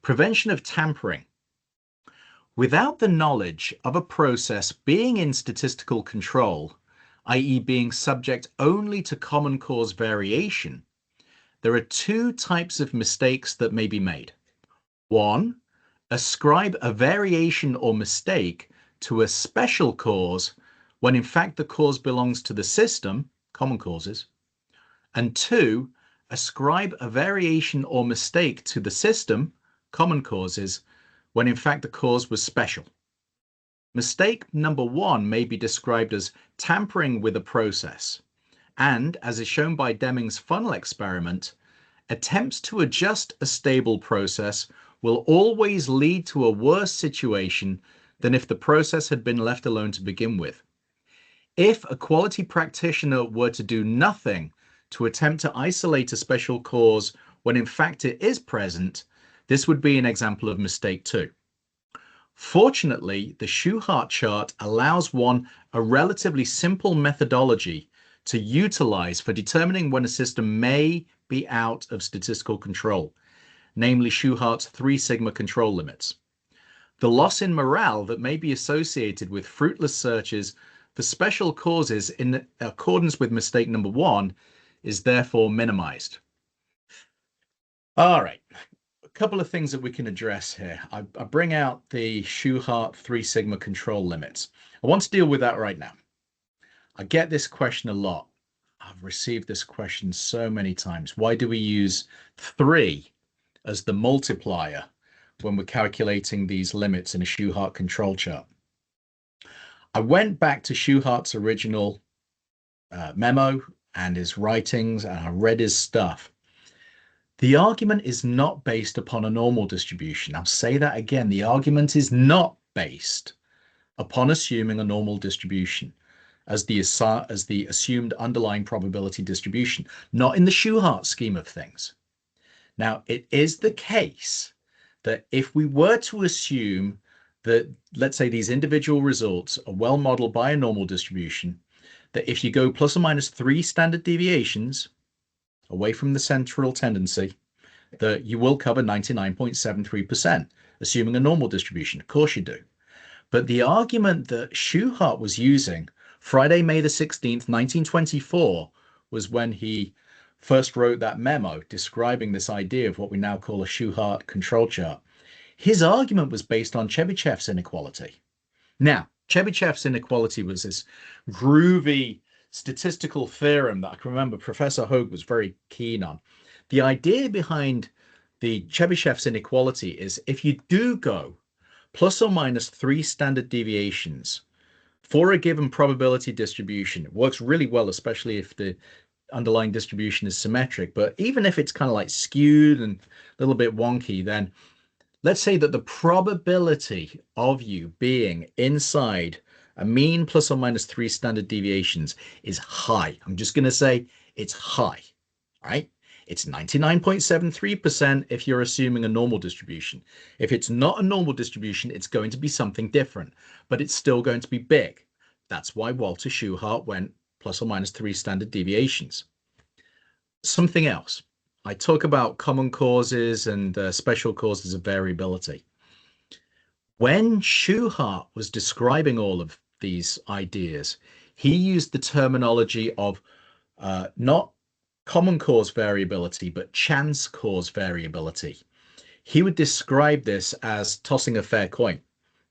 Prevention of tampering. Without the knowledge of a process being in statistical control, i.e. being subject only to common cause variation, there are two types of mistakes that may be made. One, ascribe a variation or mistake to a special cause when in fact the cause belongs to the system, common causes. And two, ascribe a variation or mistake to the system, common causes, when in fact the cause was special. Mistake number one may be described as tampering with a process, and, as is shown by Deming's funnel experiment, attempts to adjust a stable process will always lead to a worse situation than if the process had been left alone to begin with. If a quality practitioner were to do nothing to attempt to isolate a special cause when in fact it is present, this would be an example of mistake two. Fortunately, the Shewhart chart allows one a relatively simple methodology to utilize for determining when a system may be out of statistical control, namely Shewhart's 3 sigma control limits. The loss in morale that may be associated with fruitless searches for special causes in accordance with mistake number one is therefore minimized. All right, a couple of things that we can address here. I bring out the Shewhart 3 sigma control limits. I want to deal with that right now. I get this question a lot. I've received this question so many times. Why do we use 3 as the multiplier when we're calculating these limits in a Shewhart control chart? I went back to Shewhart's original memo and his writings, and I read his stuff. The argument is not based upon a normal distribution. I'll say that again. The argument is not based upon assuming a normal distribution as the assumed underlying probability distribution, not in the Shewhart scheme of things. Now, it is the case that if we were to assume that, let's say, these individual results are well modeled by a normal distribution, that if you go plus or minus 3 standard deviations away from the central tendency, that you will cover 99.73%, assuming a normal distribution. Of course you do. But the argument that Shewhart was using Friday, May the 16th, 1924, was when he first wrote that memo describing this idea of what we now call a Shewhart control chart. His argument was based on Chebyshev's inequality. Now, Chebyshev's inequality was this groovy statistical theorem that I can remember Professor Hoag was very keen on. The idea behind the Chebyshev's inequality is if you do go plus or minus 3 standard deviations for a given probability distribution, it works really well, especially if the underlying distribution is symmetric. But even if it's kind of like skewed and a little bit wonky, then let's say that the probability of you being inside a mean plus or minus 3 standard deviations is high. I'm just going to say it's high, right? It's 99.73% if you're assuming a normal distribution. If it's not a normal distribution, it's going to be something different, but it's still going to be big. That's why Walter Shewhart went plus or minus 3 standard deviations. Something else. I talk about common causes and special causes of variability. When Shewhart was describing all of these ideas, he used the terminology of not common cause variability, but chance cause variability. He would describe this as tossing a fair coin.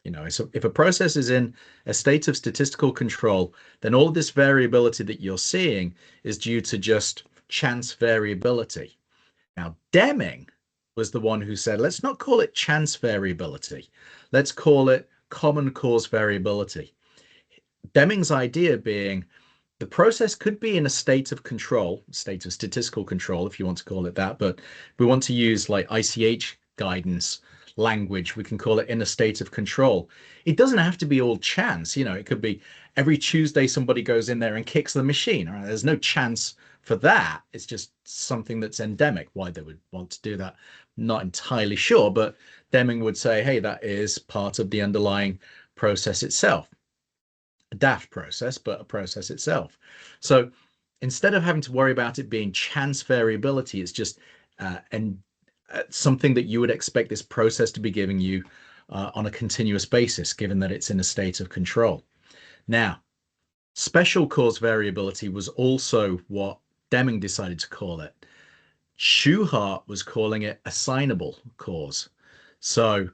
You know, so if a process is in a state of statistical control, then all this variability that you're seeing is due to just chance variability. Now, Deming was the one who said, let's not call it chance variability. Let's call it common cause variability. Deming's idea being the process could be in a state of control, state of statistical control, if you want to call it that, but we want to use like ICH guidance language, we can call it in a state of control. It doesn't have to be all chance. You know, it could be every Tuesday somebody goes in there and kicks the machine. Right? There's no chance for that. It's just something that's endemic. Why they would want to do that, not entirely sure, but Deming would say, hey, that is part of the underlying process itself. A daft process, but a process itself. So instead of having to worry about it being chance variability, it's just something that you would expect this process to be giving you on a continuous basis, given that it's in a state of control. Now, special cause variability was also what Deming decided to call it. Shewhart was calling it assignable cause. So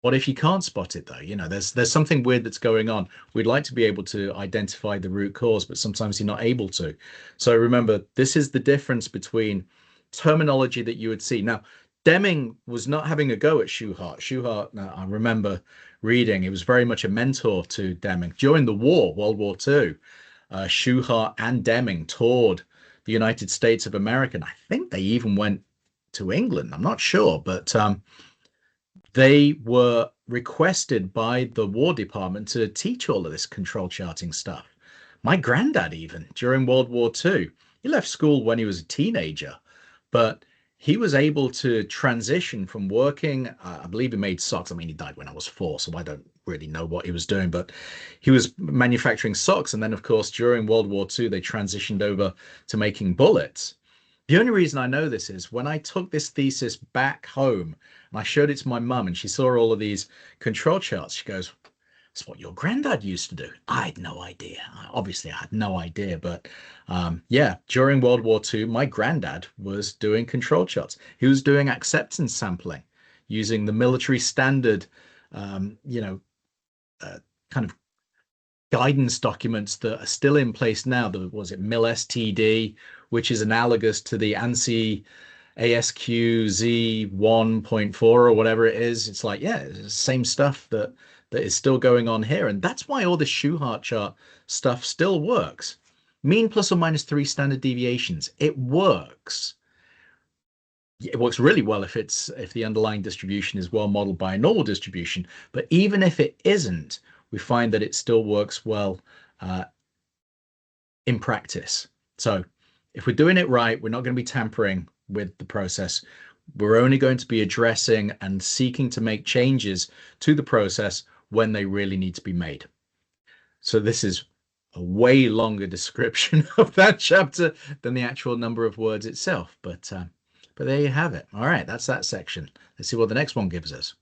what if you can't spot it though? You know, there's something weird that's going on. We'd like to be able to identify the root cause, but sometimes you're not able to. So remember, this is the difference between terminology that you would see. Now, Deming was not having a go at Shewhart. Shewhart, I remember reading, he was very much a mentor to Deming. During the war, World War II, Shewhart and Deming toured the United States of America. And I think they even went to England. I'm not sure, but they were requested by the War Department to teach all of this control charting stuff. My granddad, even during World War II, he left school when he was a teenager, but he was able to transition from working. I believe he made socks. I mean, he died when I was 4, so I don't really know what he was doing, but he was manufacturing socks. And then, of course, during World War II, they transitioned over to making bullets. The only reason I know this is when I took this thesis back home and I showed it to my mum and she saw all of these control charts, she goes, "That's what your granddad used to do." I had no idea. Obviously, I had no idea. But yeah, during World War II, my granddad was doing control charts. He was doing acceptance sampling using the military standard, you know, kind of guidance documents that are still in place now. Was it MIL STD, which is analogous to the ANSI ASQ Z 1.4 or whatever it is. It's like, yeah, it's the same stuff that is still going on here. And that's why all this Shewhart chart stuff still works. Mean plus or minus 3 standard deviations. It works. It works really well if the underlying distribution is well modeled by a normal distribution. But even if it isn't, we find that it still works well in practice. So if we're doing it right, we're not going to be tampering with the process. We're only going to be addressing and seeking to make changes to the process when they really need to be made. So this is a way longer description of that chapter than the actual number of words itself. But there you have it. All right, that's that section. Let's see what the next one gives us.